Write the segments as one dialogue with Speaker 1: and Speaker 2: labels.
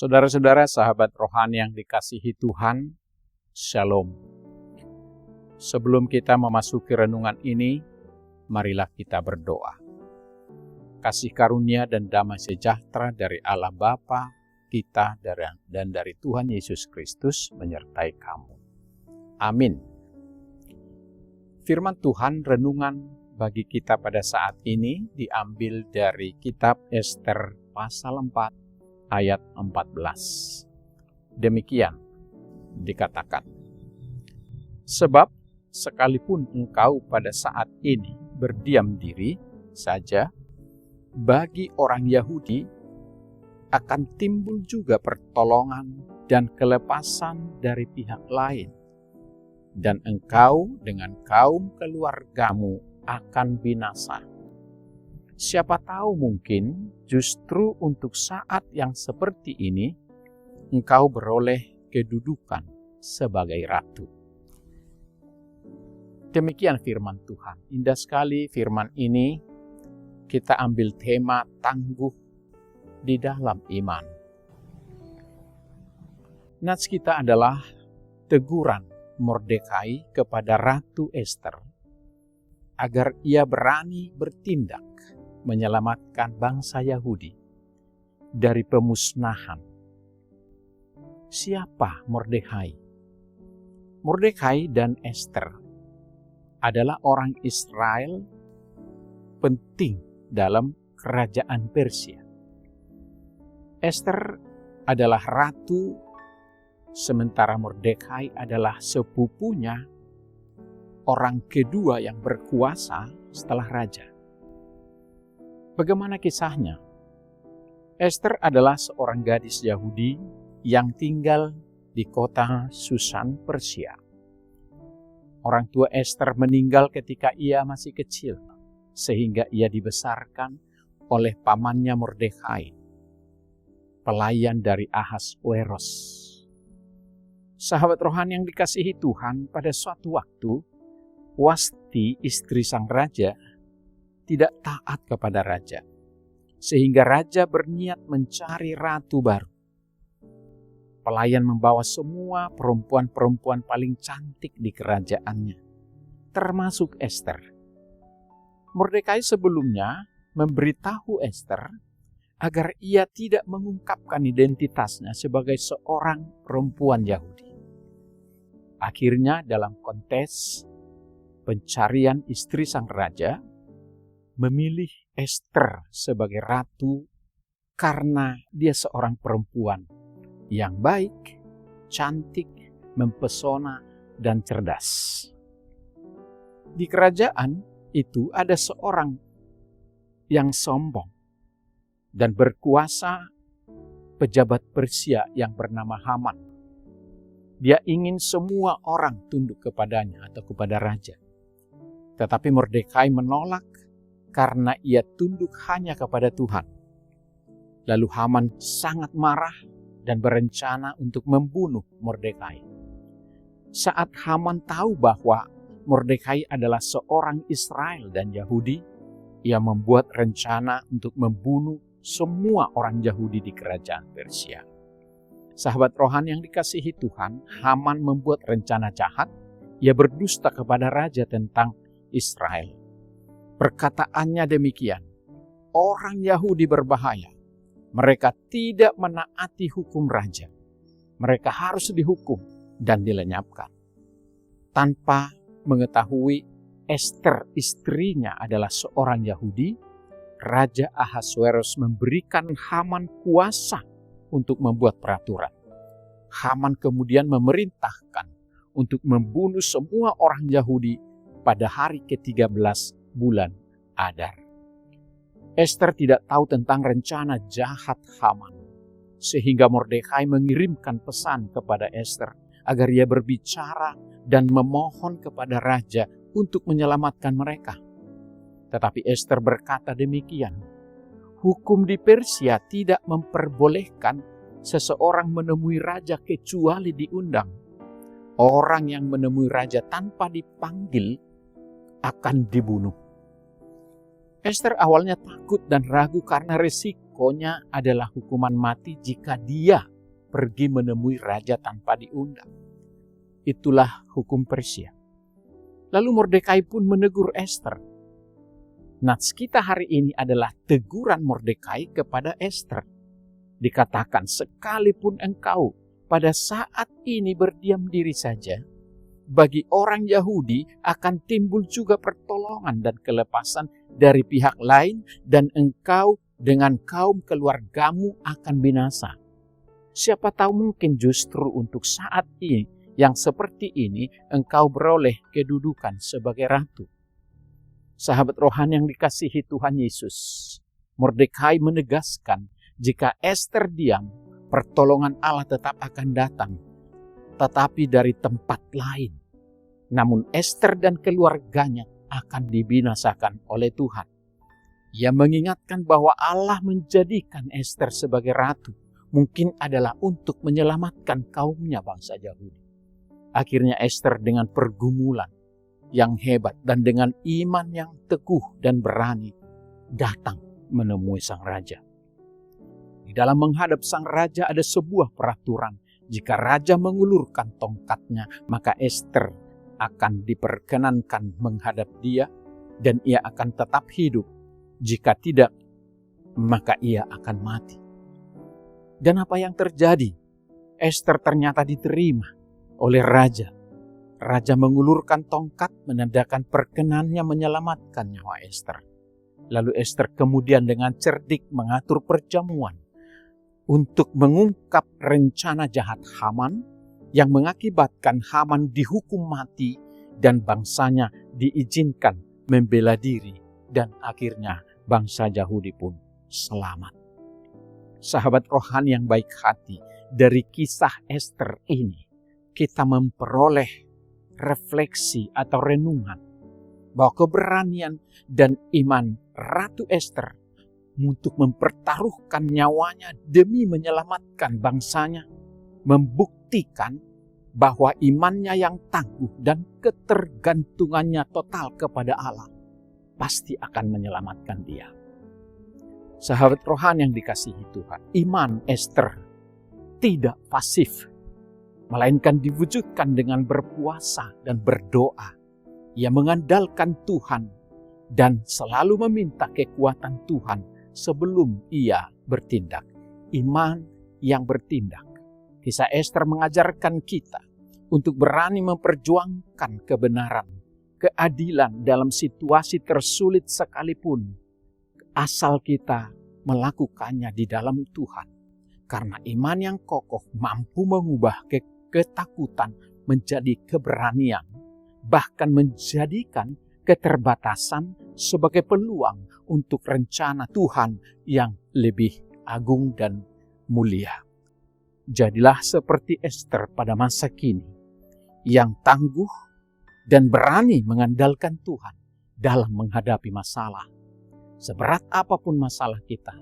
Speaker 1: Saudara-saudara, sahabat rohani yang dikasihi Tuhan, Shalom. Sebelum kita memasuki renungan ini, marilah kita berdoa. Kasih karunia dan damai sejahtera dari Allah Bapa kita dan dari Tuhan Yesus Kristus menyertai kamu. Amin. Firman Tuhan renungan bagi kita pada saat ini diambil dari kitab Ester pasal 4 ayat 14. Demikian dikatakan, sebab sekalipun engkau pada saat ini berdiam diri saja, bagi orang Yahudi akan timbul juga pertolongan dan kelepasan dari pihak lain, dan engkau dengan kaum keluargamu akan binasa. Siapa tahu mungkin justru untuk saat yang seperti ini, engkau beroleh kedudukan sebagai ratu. Demikian firman Tuhan. Indah sekali firman ini. Kita ambil tema tangguh di dalam iman. Nats kita adalah teguran Mordekai kepada Ratu Ester agar ia berani bertindak menyelamatkan bangsa Yahudi dari pemusnahan. Siapa Mordekai? Mordekai dan Ester adalah orang Israel penting dalam kerajaan Persia. Ester adalah ratu, sementara Mordekai adalah sepupunya, orang kedua yang berkuasa setelah raja. Bagaimana kisahnya? Ester adalah seorang gadis Yahudi yang tinggal di kota Susan, Persia. Orang tua Ester meninggal ketika ia masih kecil, sehingga ia dibesarkan oleh pamannya Mordekai, pelayan dari Ahasweros. Sahabat rohani yang dikasihi Tuhan, pada suatu waktu, Wasti, istri sang raja, tidak taat kepada raja, sehingga raja berniat mencari ratu baru. Pelayan membawa semua perempuan-perempuan paling cantik di kerajaannya, termasuk Ester. Mordekai sebelumnya memberitahu Ester agar ia tidak mengungkapkan identitasnya sebagai seorang perempuan Yahudi. Akhirnya dalam kontes pencarian istri sang raja, memilih Ester sebagai ratu karena dia seorang perempuan yang baik, cantik, mempesona, dan cerdas. Di kerajaan itu ada seorang yang sombong dan berkuasa, pejabat Persia yang bernama Haman. Dia ingin semua orang tunduk kepadanya atau kepada raja. Tetapi Mordekai menolak karena ia tunduk hanya kepada Tuhan. Lalu Haman sangat marah dan berencana untuk membunuh Mordekai. Saat Haman tahu bahwa Mordekai adalah seorang Israel dan Yahudi, ia membuat rencana untuk membunuh semua orang Yahudi di kerajaan Persia. Sahabat rohani yang dikasihi Tuhan, Haman membuat rencana jahat. Ia berdusta kepada raja tentang Israel. Perkataannya demikian, orang Yahudi berbahaya. Mereka tidak menaati hukum raja. Mereka harus dihukum dan dilenyapkan. Tanpa mengetahui Ester istrinya adalah seorang Yahudi, Raja Ahasweros memberikan Haman kuasa untuk membuat peraturan. Haman kemudian memerintahkan untuk membunuh semua orang Yahudi pada hari ke-13 bulan Adar. Ester tidak tahu tentang rencana jahat Haman, sehingga Mordekai mengirimkan pesan kepada Ester agar ia berbicara dan memohon kepada raja untuk menyelamatkan mereka. Tetapi Ester berkata demikian, hukum di Persia tidak memperbolehkan seseorang menemui raja kecuali diundang. Orang yang menemui raja tanpa dipanggil akan dibunuh. Ester awalnya takut dan ragu karena resikonya adalah hukuman mati jika dia pergi menemui raja tanpa diundang. Itulah hukum Persia. Lalu Mordekai pun menegur Ester. Nats kita hari ini adalah teguran Mordekai kepada Ester. Dikatakan, sekalipun engkau pada saat ini berdiam diri saja, bagi orang Yahudi akan timbul juga pertolongan dan kelepasan dari pihak lain, dan engkau dengan kaum keluargamu akan binasa. Siapa tahu mungkin justru untuk saat ini, yang seperti ini, engkau beroleh kedudukan sebagai ratu. Sahabat rohani yang dikasihi Tuhan Yesus, Mordekai menegaskan, jika Ester diam, pertolongan Allah tetap akan datang, tetapi dari tempat lain. Namun Ester dan keluarganya akan dibinasakan oleh Tuhan. Ia mengingatkan bahwa Allah menjadikan Ester sebagai ratu mungkin adalah untuk menyelamatkan kaumnya bangsa Yahudi. Akhirnya Ester dengan pergumulan yang hebat dan dengan iman yang teguh dan berani datang menemui sang raja. Di dalam menghadap sang raja ada sebuah peraturan. Jika raja mengulurkan tongkatnya, maka Ester akan diperkenankan menghadap dia dan ia akan tetap hidup. Jika tidak, maka ia akan mati. Dan apa yang terjadi? Ester ternyata diterima oleh raja. Raja mengulurkan tongkat menandakan perkenannya menyelamatkan nyawa Ester. Lalu Ester kemudian dengan cerdik mengatur perjamuan untuk mengungkap rencana jahat Haman yang mengakibatkan Haman dihukum mati dan bangsanya diizinkan membela diri dan akhirnya bangsa Yahudi pun selamat. Sahabat rohani yang baik hati, dari kisah Ester ini kita memperoleh refleksi atau renungan bahwa keberanian dan iman Ratu Ester untuk mempertaruhkan nyawanya demi menyelamatkan bangsanya membuktikan bahwa imannya yang tangguh dan ketergantungannya total kepada Allah pasti akan menyelamatkan dia. Sahabat rohani yang dikasihi Tuhan, iman Ester tidak pasif, melainkan diwujudkan dengan berpuasa dan berdoa. Ia mengandalkan Tuhan dan selalu meminta kekuatan Tuhan sebelum ia bertindak. Iman yang bertindak. Kisah Ester mengajarkan kita untuk berani memperjuangkan kebenaran, keadilan dalam situasi tersulit sekalipun, asal kita melakukannya di dalam Tuhan. Karena iman yang kokoh mampu mengubah ketakutan menjadi keberanian, bahkan menjadikan keterbatasan sebagai peluang untuk rencana Tuhan yang lebih agung dan mulia. Jadilah seperti Ester pada masa kini, yang tangguh dan berani mengandalkan Tuhan dalam menghadapi masalah. Seberat apapun masalah kita,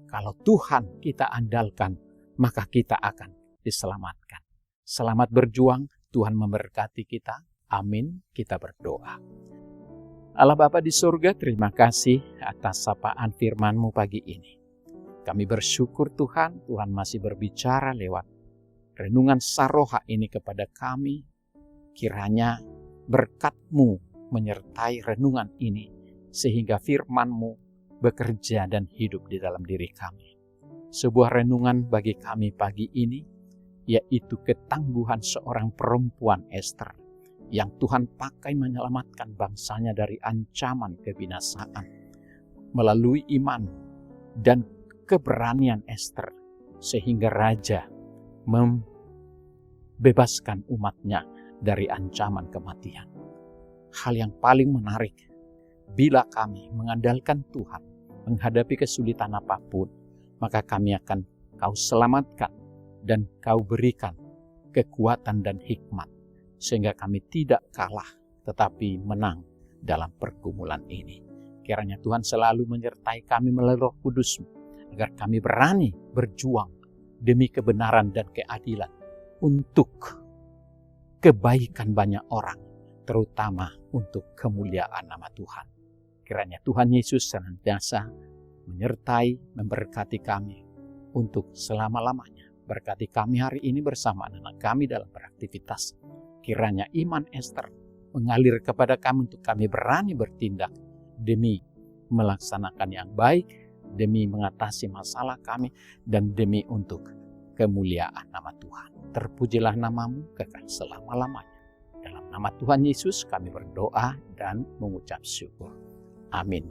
Speaker 1: kalau Tuhan kita andalkan, maka kita akan diselamatkan. Selamat berjuang, Tuhan memberkati kita. Amin, kita berdoa. Allah Bapa di surga, terima kasih atas sapaan firman-Mu pagi ini. Kami bersyukur Tuhan, Tuhan masih berbicara lewat renungan saroha ini kepada kami. Kiranya berkat-Mu menyertai renungan ini, sehingga firman-Mu bekerja dan hidup di dalam diri kami. Sebuah renungan bagi kami pagi ini, yaitu ketangguhan seorang perempuan Ester, yang Tuhan pakai menyelamatkan bangsanya dari ancaman kebinasaan. Melalui iman dan keberanian Ester, sehingga Raja membebaskan umatnya dari ancaman kematian. Hal yang paling menarik, bila kami mengandalkan Tuhan, menghadapi kesulitan apapun, maka kami akan Kau selamatkan dan Kau berikan kekuatan dan hikmat, sehingga kami tidak kalah, tetapi menang dalam pergumulan ini. Kiranya Tuhan selalu menyertai kami melalui Roh Kudus-Mu, agar kami berani berjuang demi kebenaran dan keadilan untuk kebaikan banyak orang, terutama untuk kemuliaan nama Tuhan. Kiranya Tuhan Yesus senantiasa menyertai, memberkati kami untuk selama-lamanya. Berkati kami hari ini bersama anak-anak kami dalam beraktivitas. Kiranya iman Ester mengalir kepada kami untuk kami berani bertindak demi melaksanakan yang baik, demi mengatasi masalah kami, dan demi untuk kemuliaan nama Tuhan. Terpujilah namamu kekal selama-lamanya. Dalam nama Tuhan Yesus kami berdoa dan mengucap syukur. Amin.